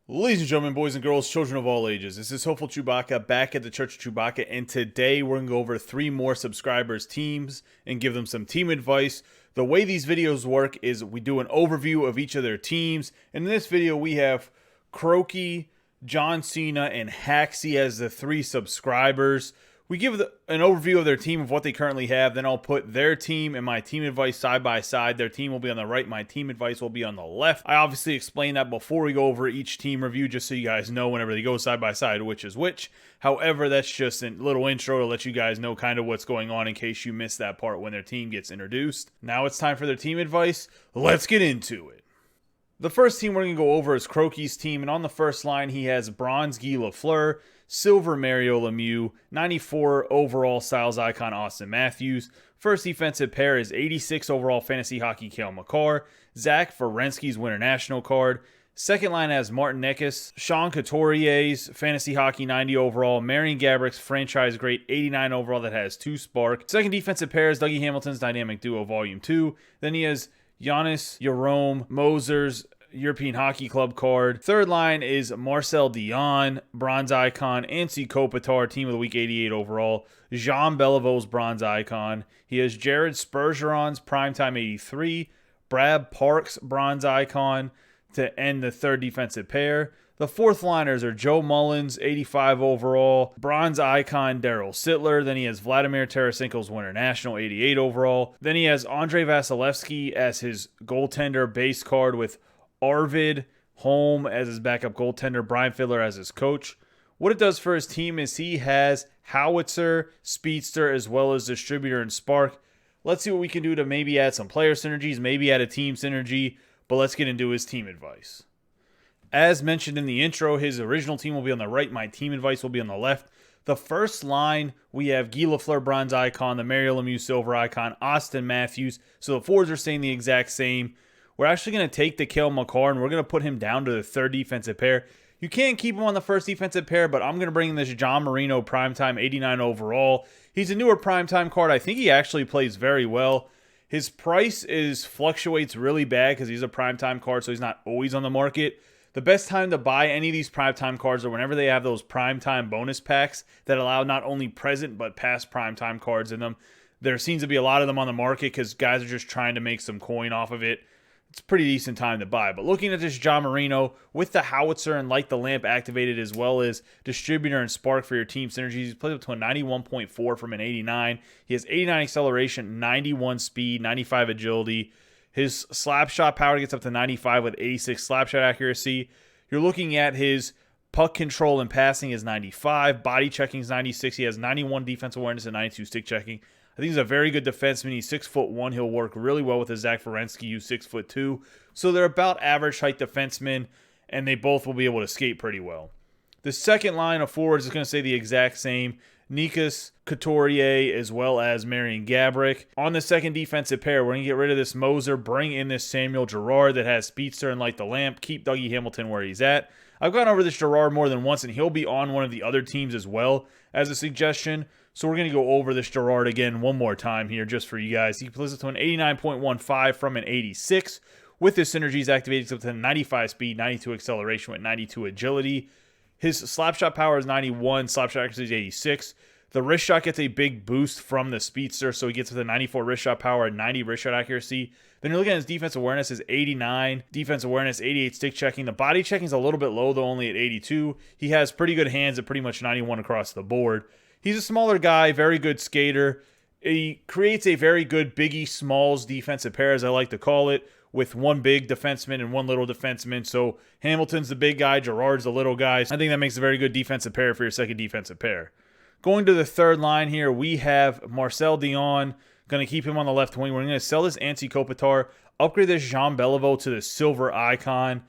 Ladies and gentlemen, boys and girls, children of all ages, this is Hopeful Chewbacca back at the Church of Chewbacca, and today we're going to go over 3 more subscribers' teams and give them some team advice. The way these videos work is we do an overview of each of their teams, and in this video we have Kroky, John Cena, and Haxzy as the 3 subscribers. We give an overview of their team, of what they currently have. Then I'll put their team and my team advice side by side. Their team will be on the right. My team advice will be on the left. I obviously explain that before we go over each team review, just so you guys know whenever they go side by side which is which. However, that's just a little intro to let you guys know kind of what's going on in case you missed that part when their team gets introduced. Now it's time for their team advice. Let's get into it. The first team we're going to go over is Kroky's team, and on the first line he has Bronze Guy Lafleur, Silver Mario Lemieux, 94 overall Styles icon Austin Matthews. First defensive pair is 86 overall fantasy hockey Cale Makar, Zach Werenski's Winter National card. Second line has Martin Necas, Sean Couturier's fantasy hockey 90 overall, Marian Gabourk's franchise great 89 overall that has 2 spark. Second defensive pair is Dougie Hamilton's Dynamic Duo Volume 2. Then he has Giannis Jerome Moser's European Hockey Club card. Third line is Marcel Dion, Bronze Icon, Ansi Kopitar, Team of the Week 88 overall, Jean Beliveau's Bronze Icon. He has Jared Spurgeon's Primetime 83, Brad Park's Bronze Icon to end the third defensive pair. The fourth liners are Joe Mullins, 85 overall, Bronze Icon Daryl Sittler. Then he has Vladimir Tarasenko's Winter National, 88 overall. Then he has Andrei Vasilevsky as his goaltender base card with Arvid Holm as his backup goaltender, Brian Fiddler as his coach. What it does for his team is he has Howitzer, Speedster, as well as Distributor and Spark. Let's see what we can do to maybe add some player synergies, maybe add a team synergy, but let's get into his team advice. As mentioned in the intro, his original team will be on the right, my team advice will be on the left. The first line, we have Guy Lafleur, Bronze Icon, the Mario Lemieux, Silver Icon, Austin Matthews. So the forwards are staying the exact same. We're actually going to take the Cale Makar and we're going to put him down to the third defensive pair. You can't keep him on the first defensive pair, but I'm going to bring in this John Marino Primetime 89 overall. He's a newer Primetime card. I think he actually plays very well. His price fluctuates really bad because he's a Primetime card, so he's not always on the market. The best time to buy any of these Primetime cards are whenever they have those Primetime bonus packs that allow not only present but past Primetime cards in them. There seems to be a lot of them on the market because guys are just trying to make some coin off of it. It's a pretty decent time to buy. But looking at this John Marino with the Howitzer and Light the Lamp activated, as well as Distributor and Spark for your team synergies, he's played up to a 91.4 from an 89. He has 89 acceleration, 91 speed, 95 agility. His slap shot power gets up to 95 with 86 slap shot accuracy. You're looking at his puck control and passing is 95. Body checking is 96. He has 91 defense awareness and 92 stick checking. I think he's a very good defenseman. He's 6'1". He'll work really well with his Zach Werenski, who's 6'2". So they're about average height defensemen, and they both will be able to skate pretty well. The second line of forwards is going to stay the exact same. Nikas Couturier as well as Marian Gabourk. On the second defensive pair, we're going to get rid of this Moser, bring in this Samuel Girard that has Speedster and Light the Lamp, keep Dougie Hamilton where he's at. I've gone over this Girard more than once, and he'll be on one of the other teams as well as a suggestion. So we're going to go over this Girard again one more time here just for you guys. He plays up to an 89.15 from an 86. With his synergies activated up to 95 speed, 92 acceleration with 92 agility. His slap shot power is 91, slap shot accuracy is 86. The wrist shot gets a big boost from the Speedster, so he gets to the 94 wrist shot power and 90 wrist shot accuracy. Then you're looking at his defense awareness is 89, defense awareness 88 stick checking. The body checking is a little bit low though, only at 82. He has pretty good hands at pretty much 91 across the board. He's a smaller guy, very good skater. He creates a very good Biggie Smalls defensive pair, as I like to call it, with one big defenseman and one little defenseman. So Hamilton's the big guy, Girard's the little guy. I think that makes a very good defensive pair for your second defensive pair. Going to the third line here, we have Marcel Dion. Going to keep him on the left wing. We're going to sell this Ansi Kopitar, upgrade this Jean Beliveau to the Silver Icon.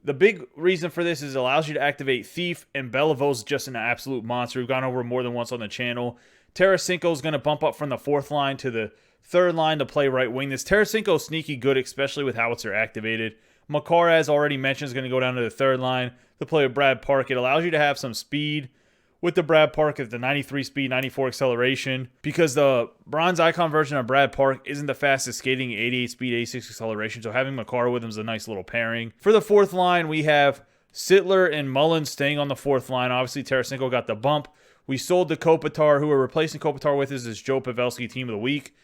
The big reason for this is it allows you to activate Thief, and Beliveau's just an absolute monster. We've gone over more than once on the channel. Tarasenko is going to bump up from the fourth line to the third line to play right wing. This Tarasenko is sneaky good, especially with Howitzer activated. Makar, as already mentioned, is going to go down to the third line to play with Brad Park. It allows you to have some speed with the Brad Park at the 93 speed, 94 acceleration, because the bronze icon version of Brad Park isn't the fastest skating, 88 speed, 86 acceleration, so having Makar with him is a nice little pairing. For the fourth line, we have Sittler and Mullins staying on the fourth line. Obviously, Tarasenko got the bump. We sold the Kopitar. Who we're replacing Kopitar with is this Joe Pavelski Team of the Week.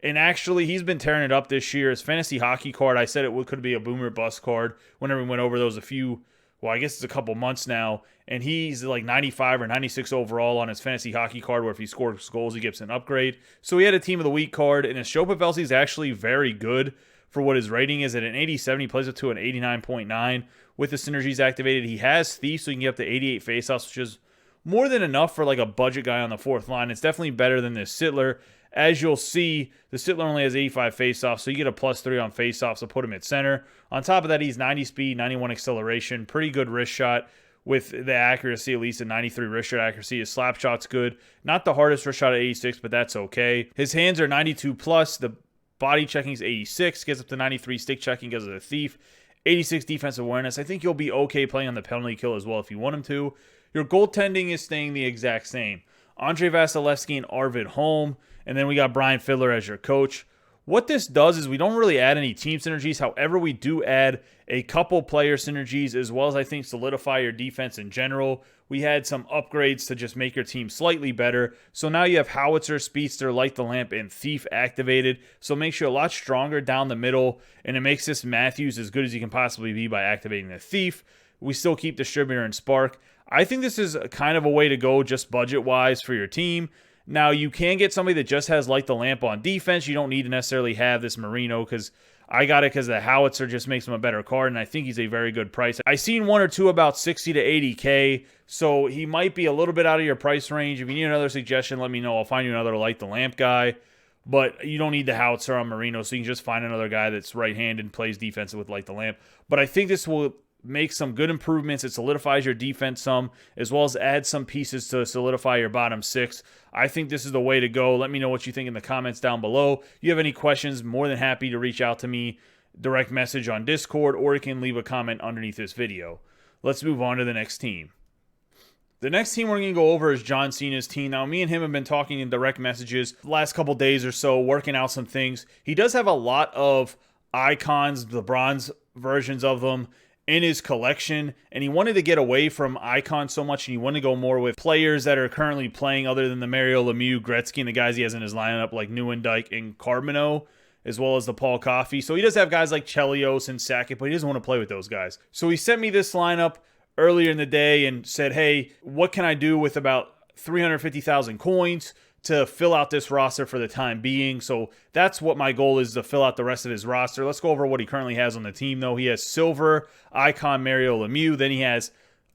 And actually, he's been tearing it up this year. His fantasy hockey card, I said it could be a boomer bust card whenever we went over those I guess it's a couple months now. And he's like 95 or 96 overall on his fantasy hockey card, where if he scores goals, he gets an upgrade. So he had a Team of the Week card, and his Joe Pavelski is actually very good for what his rating is. At an 87, he plays up to an 89.9 with the synergies activated. He has Thief, so he can get up to 88 faceoffs, which is more than enough for like a budget guy on the fourth line. It's definitely better than this Sittler. As you'll see, the Sittler only has 85 faceoffs, so you get a +3 on faceoffs to put him at center. On top of that, he's 90 speed, 91 acceleration, pretty good wrist shot with the accuracy, at least a 93 wrist shot accuracy. His slap shot's good. Not the hardest wrist shot at 86, but that's okay. His hands are 92 plus. The body checking is 86, gets up to 93 stick checking because of the Thief. 86 defensive awareness. I think you'll be okay playing on the penalty kill as well if you want him to. Your goaltending is staying the exact same. Andre Vasilevsky and Arvid Holm. And then we got Brian Fiddler as your coach. What this does is we don't really add any team synergies. However, we do add a couple player synergies, as well as I think solidify your defense in general. We had some upgrades to just make your team slightly better. So now you have Howitzer, Speedster, Light the Lamp, and Thief activated. So it makes you a lot stronger down the middle, and it makes this Matthews as good as you can possibly be by activating the Thief. We still keep Distributor and Spark. I think this is kind of a way to go just budget-wise for your team. Now, you can get somebody that just has Light the Lamp on defense. You don't need to necessarily have this Marino, because I got it because the Howitzer just makes him a better card, and I think he's a very good price. I've seen one or two about 60 to 80K, so he might be a little bit out of your price range. If you need another suggestion, let me know. I'll find you another Light the Lamp guy, but you don't need the Howitzer on Marino, so you can just find another guy that's right-handed and plays defensive with Light the Lamp. But I think this will make some good improvements. It solidifies your defense some, as well as add some pieces to solidify your bottom six. I think this is the way to go. Let me know what you think in the comments down below. If you have any questions, more than happy to reach out to me, direct message on Discord, or you can leave a comment underneath this video. Let's move on to the next team. The next team we're going to go over is John Cena's team. Now, me and him have been talking in direct messages the last couple days or so, working out some things. He does have a lot of icons, the bronze versions of them, in his collection, and he wanted to get away from icons so much, and he wanted to go more with players that are currently playing other than the Mario Lemieux, Gretzky, and the guys he has in his lineup like Nieuwendyk and Carbonneau, as well as the Paul Coffey. So he does have guys like Chelios and Sakic, but he doesn't want to play with those guys. So he sent me this lineup earlier in the day and said, hey, what can I do with about 350,000 coins to fill out this roster for the time being? So that's what my goal is, to fill out the rest of his roster. Let's go over what he currently has on the team, though. He has silver icon Mario Lemieux. Then he has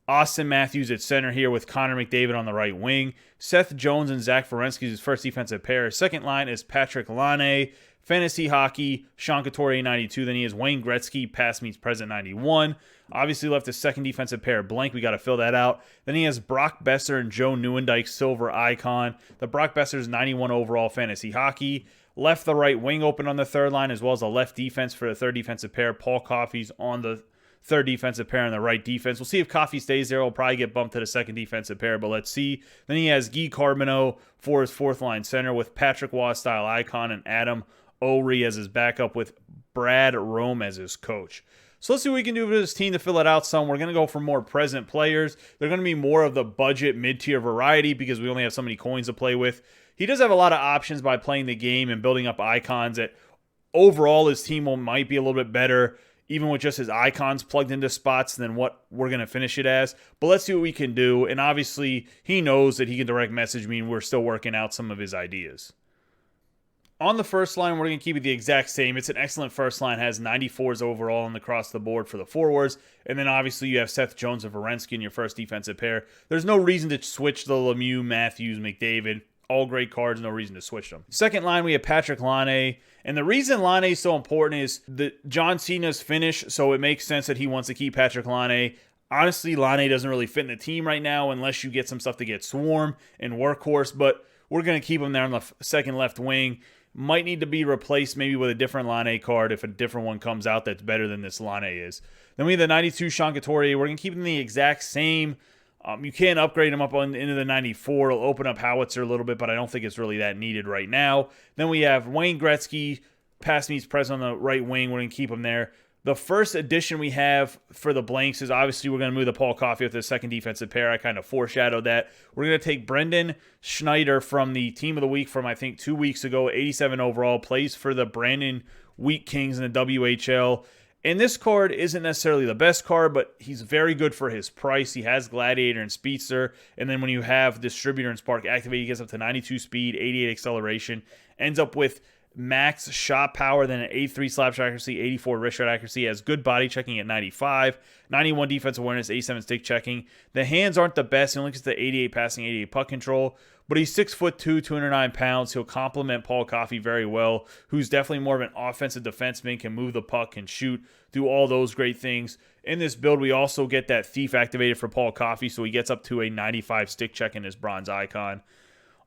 Austin Matthews at center here with Connor McDavid on the right wing. Seth Jones and Zach Werenski is his first defensive pair. Second line is Patrick Laine. Fantasy hockey, Sean Couturier 92. Then he has Wayne Gretzky, past meets present 91. Obviously left his second defensive pair blank. We got to fill that out. Then he has Brock Besser and Joe Nieuwendyk, silver icon. The Brock Besser's 91 overall fantasy hockey. Left the right wing open on the third line, as well as a left defense for the third defensive pair. Paul Coffey's on the third defensive pair on the right defense. We'll see if Coffey stays there. He'll probably get bumped to the second defensive pair, but let's see. Then he has Guy Carbonneau for his fourth line center with Patrick Waugh style icon and Adam O'Ree as his backup with Brad Rome as his coach. So let's see what we can do with this team to fill it out some. We're going to go for more present players. They're going to be more of the budget mid-tier variety because we only have so many coins to play with. He does have a lot of options by playing the game and building up icons that overall his team might be a little bit better, even with just his icons plugged into spots, than what we're going to finish it as. But let's see what we can do. And obviously, he knows that he can direct message me, and we're still working out some of his ideas. On the first line, we're going to keep it the exact same. It's an excellent first line. Has 94s overall and across the board for the forwards. And then obviously you have Seth Jones and Werenski in your first defensive pair. There's no reason to switch the Lemieux, Matthews, McDavid. All great cards, no reason to switch them. Second line, we have Patrick Laine. And the reason Laine is so important is that John Cena's finish, so it makes sense that he wants to keep Patrick Laine. Honestly, Laine doesn't really fit in the team right now unless you get some stuff to get Swarm and Workhorse, but we're going to keep him there on the second left wing. Might need to be replaced maybe with a different Laine card if a different one comes out that's better than this Laine is. Then we have the 92 Sean Couturier. We're going to keep him the exact same. You can upgrade him up into the 94. It'll open up Howitzer a little bit, but I don't think it's really that needed right now. Then we have Wayne Gretzky, past meets present on the right wing. We're going to keep him there. The first addition we have for the blanks is obviously we're going to move the Paul Coffey with the second defensive pair. I kind of foreshadowed that. We're going to take Brendan Schneider from the team of the week from I think 2 weeks ago, 87 overall, plays for the Brandon Wheat Kings in the WHL. And this card isn't necessarily the best card, but he's very good for his price. He has Gladiator and Speedster. And then when you have Distributor and Spark activated, he gets up to 92 speed, 88 acceleration, ends up with max shot power, then an 83 slap shot accuracy, 84 wrist shot accuracy, has good body checking at 95, 91 defense awareness, 87 stick checking. The hands aren't the best. He only gets the 88 passing, 88 puck control, but he's 6'2", 209 pounds. He'll complement Paul Coffey very well, who's definitely more of an offensive defenseman, can move the puck, can shoot, do all those great things. In this build, we also get that Thief activated for Paul Coffey, so he gets up to a 95 stick check in his bronze icon.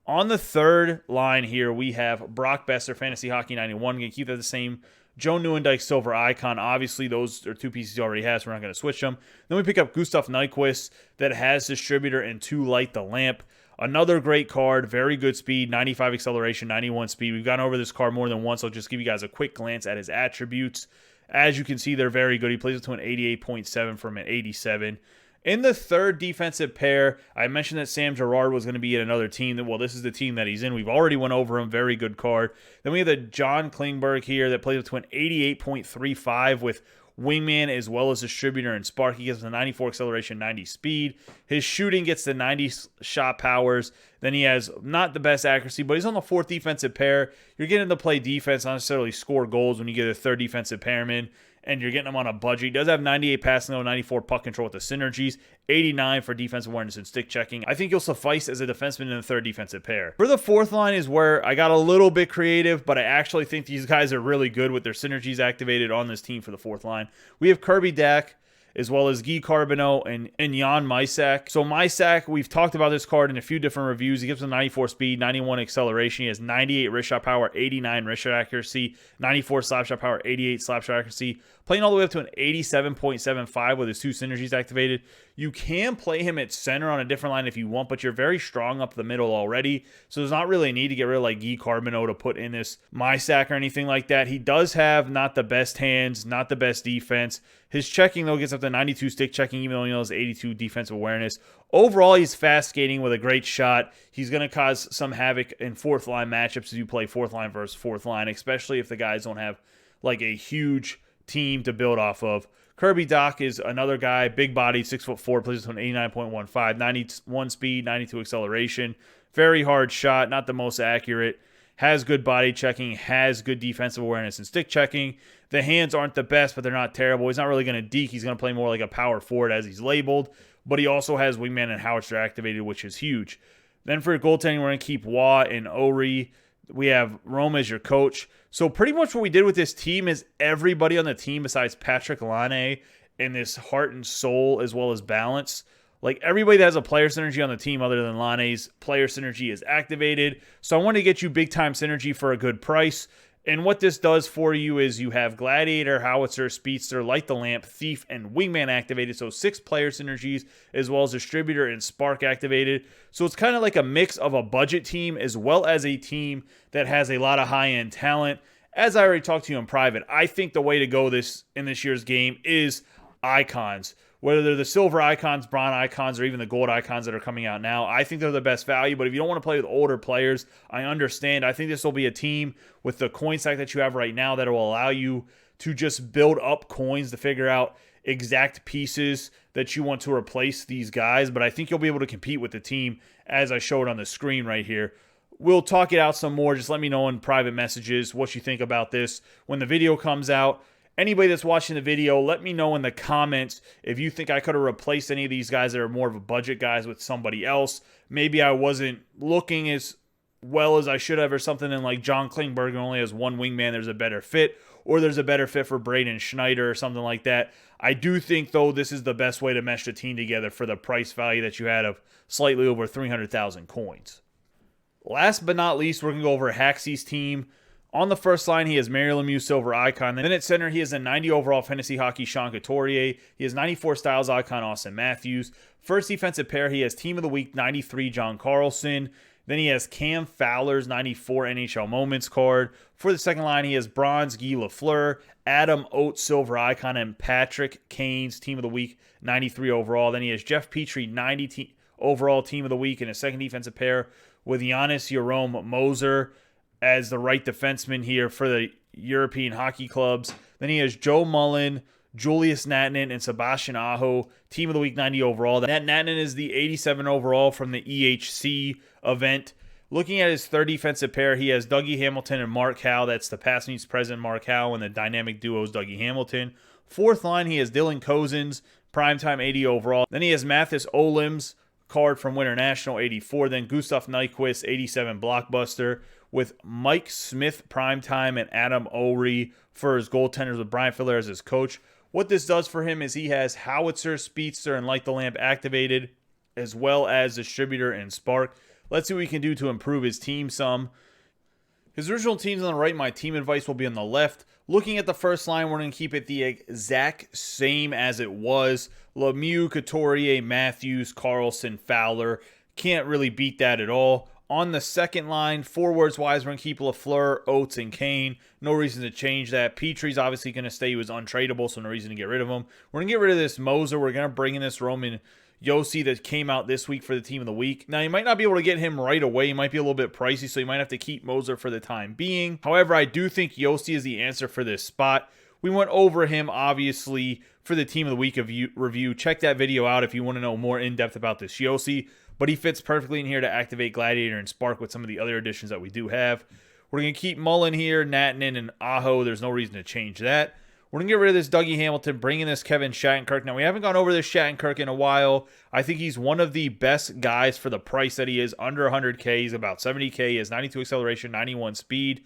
On the third line here, we have Brock Besser, Fantasy Hockey 91. Going to keep that the same. Joe Nieuwendyk, Silver Icon. Obviously, those are two pieces he already has, so we're not going to switch them. Then we pick up Gustav Nyquist that has Distributor and 2 Light the Lamp. Another great card, very good speed, 95 acceleration, 91 speed. We've gone over this card more than once, so I'll just give you guys a quick glance at his attributes. As you can see, they're very good. He plays it to an 88.7 from an 87. In the third defensive pair, I mentioned that Sam Girard was going to be in another team. Well, this is the team that he's in. We've already went over him. Very good card. Then we have the John Klingberg here that plays to an 88.35 with Wingman as well as Distributor and Spark. He gets the 94 acceleration, 90 speed. His shooting gets the 90 shot powers. Then he has not the best accuracy, but he's on the fourth defensive pair. You're getting to play defense, not necessarily score goals when you get a third defensive pairman, and you're getting him on a budget. He does have 98 passing, though, 94 puck control with the synergies, 89 for defensive awareness and stick checking. I think he'll suffice as a defenseman in the third defensive pair. For the fourth line is where I got a little bit creative, but I actually think these guys are really good with their synergies activated on this team for the fourth line. We have Kirby Dack, as well as Guy Carbonneau and Jan Mysak. So Mysak, we've talked about this card in a few different reviews. He gives him 94 speed, 91 acceleration. He has 98 wrist shot power, 89 wrist shot accuracy, 94 slap shot power, 88 slap shot accuracy. Playing all the way up to an 87.75 with his 2 synergies activated. You can play him at center on a different line if you want, but you're very strong up the middle already. So there's not really a need to get rid of like Guy Carbonneau to put in this Mysak or anything like that. He does have not the best hands, not the best defense. His checking, though, gets up to 92 stick checking, even though he has 82 defensive awareness. Overall, he's fast skating with a great shot. He's going to cause some havoc in fourth line matchups as you play fourth line versus fourth line, especially if the guys don't have like a huge team to build off of. Kirby Doc is another guy, big body, 6'4", plays to an 89.15, 91 speed, 92 acceleration. Very hard shot, not the most accurate. Has good body checking, has good defensive awareness and stick checking. The hands aren't the best, but they're not terrible. He's not really going to deke. He's going to play more like a power forward as he's labeled. But he also has Wingman and Howitzer activated, which is huge. Then for goaltending, we're going to keep Waugh and Ori. We have Rome as your coach. So pretty much what we did with this team is everybody on the team besides Patrick Laine and this heart and soul as well as balance. Like everybody that has a player synergy on the team other than Laine's player synergy is activated. So I want to get you big time synergy for a good price. And what this does for you is you have Gladiator, Howitzer, Speedster, Light the Lamp, Thief, and Wingman activated. So 6 player synergies as well as Distributor and Spark activated. So it's kind of like a mix of a budget team as well as a team that has a lot of high-end talent. As I already talked to you in private, I think the way to go in this year's game is icons. Whether they're the silver icons, bronze icons, or even the gold icons that are coming out now, I think they're the best value. But if you don't want to play with older players, I understand. I think this will be a team with the coin stack that you have right now that will allow you to just build up coins to figure out exact pieces that you want to replace these guys. But I think you'll be able to compete with the team as I showed on the screen right here. We'll talk it out some more. Just let me know in private messages what you think about this when the video comes out. Anybody that's watching the video, let me know in the comments if you think I could have replaced any of these guys that are more of a budget guys with somebody else. Maybe I wasn't looking as well as I should have or something, and like John Klingberg only has 1 wingman, there's a better fit, or there's a better fit for Braden Schneider or something like that. I do think, though, this is the best way to mesh the team together for the price value that you had of slightly over 300,000 coins. Last but not least, we're going to go over Haxzy's team. On the first line, he has Mario Lemieux, Silver Icon. Then at center, he has a 90 overall Fantasy Hockey Sean Couturier. He has 94 Styles Icon Austin Matthews. First defensive pair, he has Team of the Week 93 John Carlson. Then he has Cam Fowler's 94 NHL Moments card. For the second line, he has Bronze Guy Lafleur, Adam Oates Silver Icon, and Patrick Kane's Team of the Week 93 overall. Then he has Jeff Petrie 90 overall Team of the Week in his second defensive pair with Giannis Jerome Moser as the right defenseman here for the European hockey clubs. Then he has Joe Mullen, Julius Nattinen, and Sebastian Aho, Team of the Week 90 overall. That Nattinen is the 87 overall from the EHC event. Looking at his third defensive pair, he has Dougie Hamilton and Mark Howe. That's the past meets present Mark Howe, and the dynamic duo is Dougie Hamilton. Fourth line, he has Dylan Cozens, primetime 80 overall. Then he has Mathis Olim's card from Winter National 84. Then Gustav Nyquist 87 blockbuster with Mike Smith primetime and Adam O'Ree for his goaltenders with Brian Filler as his coach. What this does for him is he has Howitzer, Speedster, and Light the Lamp activated, as well as Distributor and Spark. Let's see what we can do to improve his team some. His original team's on the right. My team advice will be on the left. Looking at the first line, we're going to keep it the exact same as it was. Lemieux, Couturier, Matthews, Carlson, Fowler. Can't really beat that at all. On the second line, forwards-wise, we're going to keep Lafleur, Oates, and Kane. No reason to change that. Petrie's obviously going to stay. He was untradeable, so no reason to get rid of him. We're going to get rid of this Moser. We're going to bring in this Roman Josi that came out this week for the Team of the Week. Now, you might not be able to get him right away. He might be a little bit pricey, so you might have to keep Moser for the time being. However, I do think Josi is the answer for this spot. We went over him, obviously, for the Team of the Week review. Check that video out if you want to know more in-depth about this Josi. But he fits perfectly in here to activate Gladiator and Spark with some of the other additions that we do have. We're going to keep Mullen here, Nattinen, and Aho. There's no reason to change that. We're going to get rid of this Dougie Hamilton, bring in this Kevin Shattenkirk. Now, we haven't gone over this Shattenkirk in a while. I think he's one of the best guys for the price that he is, under 100K. He's about 70K. He has 92 acceleration, 91 speed.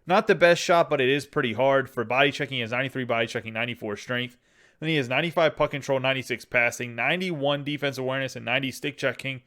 Not the best shot, but it is pretty hard. For body checking, he has 93 body checking, 94 strength. Then he has 95 puck control, 96 passing, 91 defense awareness, and 90 stick checking.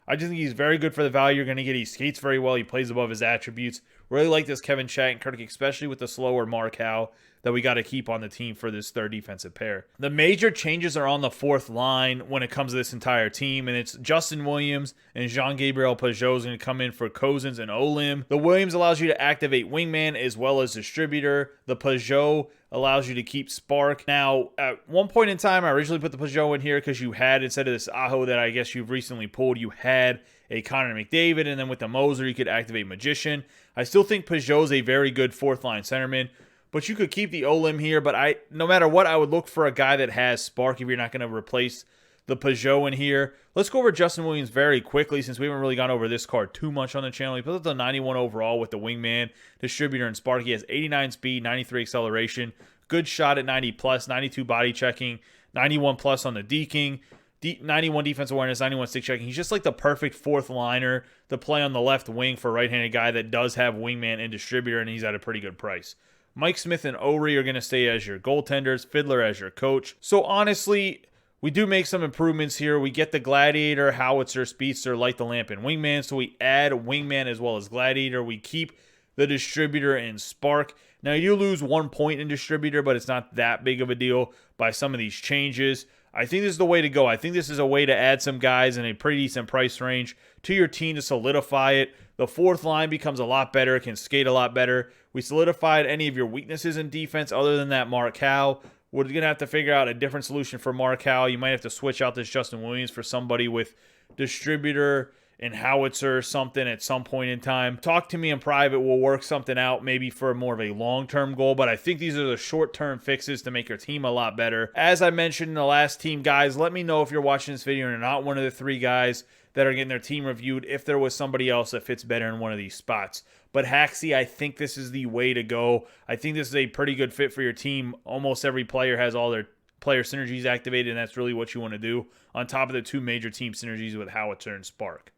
I just think he's very good for the value you're going to get. He skates very well. He plays above his attributes. Really like this Kevin Shattenkirk, especially with the slower Mark Howe that we got to keep on the team for this third defensive pair. The major changes are on the fourth line when it comes to this entire team, and it's Justin Williams and Jean-Gabriel Pageau is going to come in for Cozens and Olim. The Williams allows you to activate Wingman as well as Distributor. The Pageau allows you to keep Spark. Now, at one point in time, I originally put the Pageau in here because you had, instead of this Aho that I guess you've recently pulled, you had a Connor McDavid, and then with the Moser, you could activate Magician. I still think Pageau's a very good fourth-line centerman, but you could keep the Olim here, but no matter what, I would look for a guy that has Spark if you're not going to replace the Pageau in here. Let's go over Justin Williams very quickly since we haven't really gone over this card too much on the channel. He put up the 91 overall with the Wingman, Distributor, and Spark. He has 89 speed, 93 acceleration, good shot at 90 plus, 92 body checking, 91 plus on the deking, 91 defense awareness, 91 stick checking. He's just like the perfect fourth liner to play on the left wing for a right-handed guy that does have Wingman and Distributor, and he's at a pretty good price. Mike Smith and O'Ree are going to stay as your goaltenders, Fiddler as your coach. So honestly, we do make some improvements here. We get the Gladiator, Howitzer, Speedster, Light the Lamp, and Wingman. So we add Wingman as well as Gladiator. We keep the Distributor and Spark. Now, you do lose 1 point in Distributor, but it's not that big of a deal by some of these changes. I think this is the way to go. I think this is a way to add some guys in a pretty decent price range to your team to solidify it. The fourth line becomes a lot better. It can skate a lot better. We solidified any of your weaknesses in defense other than that Mark Howe. We're going to have to figure out a different solution for Mark Howe. You might have to switch out this Justin Williams for somebody with Distributor and Howitzer or something at some point in time. Talk to me in private. We'll work something out maybe for more of a long-term goal, but I think these are the short-term fixes to make your team a lot better. As I mentioned in the last team, guys, let me know if you're watching this video and you're not one of the three guys that are getting their team reviewed, if there was somebody else that fits better in one of these spots. But Haxzy, I think this is the way to go. I think this is a pretty good fit for your team. Almost every player has all their player synergies activated, and that's really what you want to do, on top of the two major team synergies with Howitzer and Spark.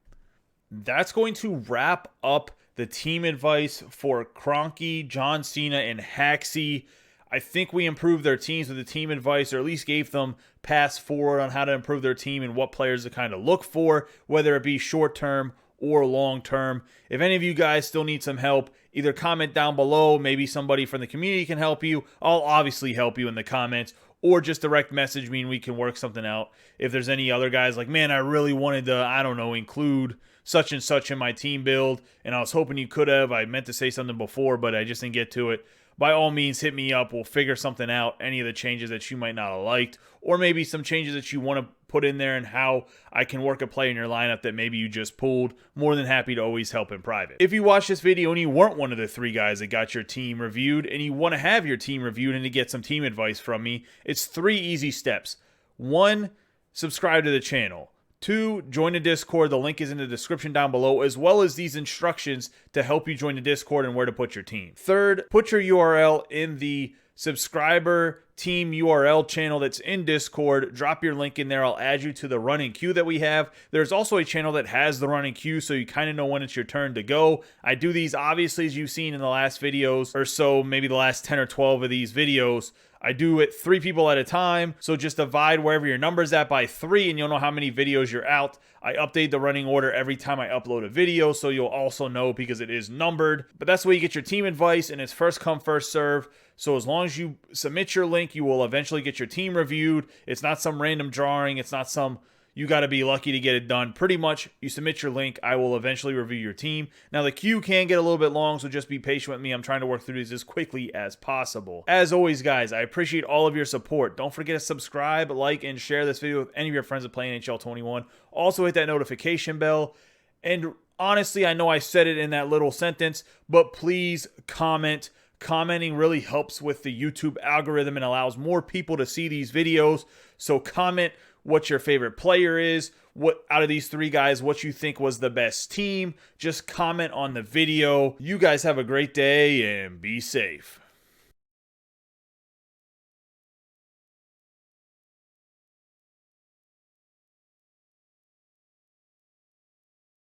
That's going to wrap up the team advice for Kroky, John Cena, and Haxzy. I think we improved their teams with the team advice, or at least gave them paths forward on how to improve their team and what players to kind of look for, whether it be short-term or long-term. If any of you guys still need some help, either comment down below. Maybe somebody from the community can help you. I'll obviously help you in the comments, or just direct message me and we can work something out. If there's any other guys like, man, I really wanted to, I don't know, include such and such in my team build, and I was hoping you could have. I meant to say something before, but I just didn't get to it. By all means, hit me up. We'll figure something out, any of the changes that you might not have liked, or maybe some changes that you want to put in there and how I can work a play in your lineup that maybe you just pulled. More than happy to always help in private. If you watched this video and you weren't one of the 3 guys that got your team reviewed and you want to have your team reviewed and to get some team advice from me, it's 3 easy steps. 1, subscribe to the channel. 2, join the Discord. The link is in the description down below, as well as these instructions to help you join the Discord and where to put your team. 3rd, put your URL in the subscriber team URL channel that's in Discord. Drop your link in there. I'll add you to the running queue that we have. There's also a channel that has the running queue, so you kind of know when it's your turn to go. I do these, obviously, as you've seen in the last videos or so, maybe the last 10 or 12 of these videos. I do it 3 people at a time, so just divide wherever your number's at by 3 and you'll know how many videos you're out. I update the running order every time I upload a video, so you'll also know because it is numbered. But that's the way you get your team advice, and it's first come, first serve. So as long as you submit your link, you will eventually get your team reviewed. It's not some random drawing. It's not some you got to be lucky to get it done. Pretty much, you submit your link, I will eventually review your team. Now, the queue can get a little bit long, so just be patient with me. I'm trying to work through these as quickly as possible. As always, guys, I appreciate all of your support. Don't forget to subscribe, like, and share this video with any of your friends that play NHL 21. Also, hit that notification bell. And honestly, I know I said it in that little sentence, but please comment. Commenting really helps with the YouTube algorithm and allows more people to see these videos. So comment what your favorite player is, what out of these 3 guys, what you think was the best team. Just comment on the video. You guys have a great day and be safe.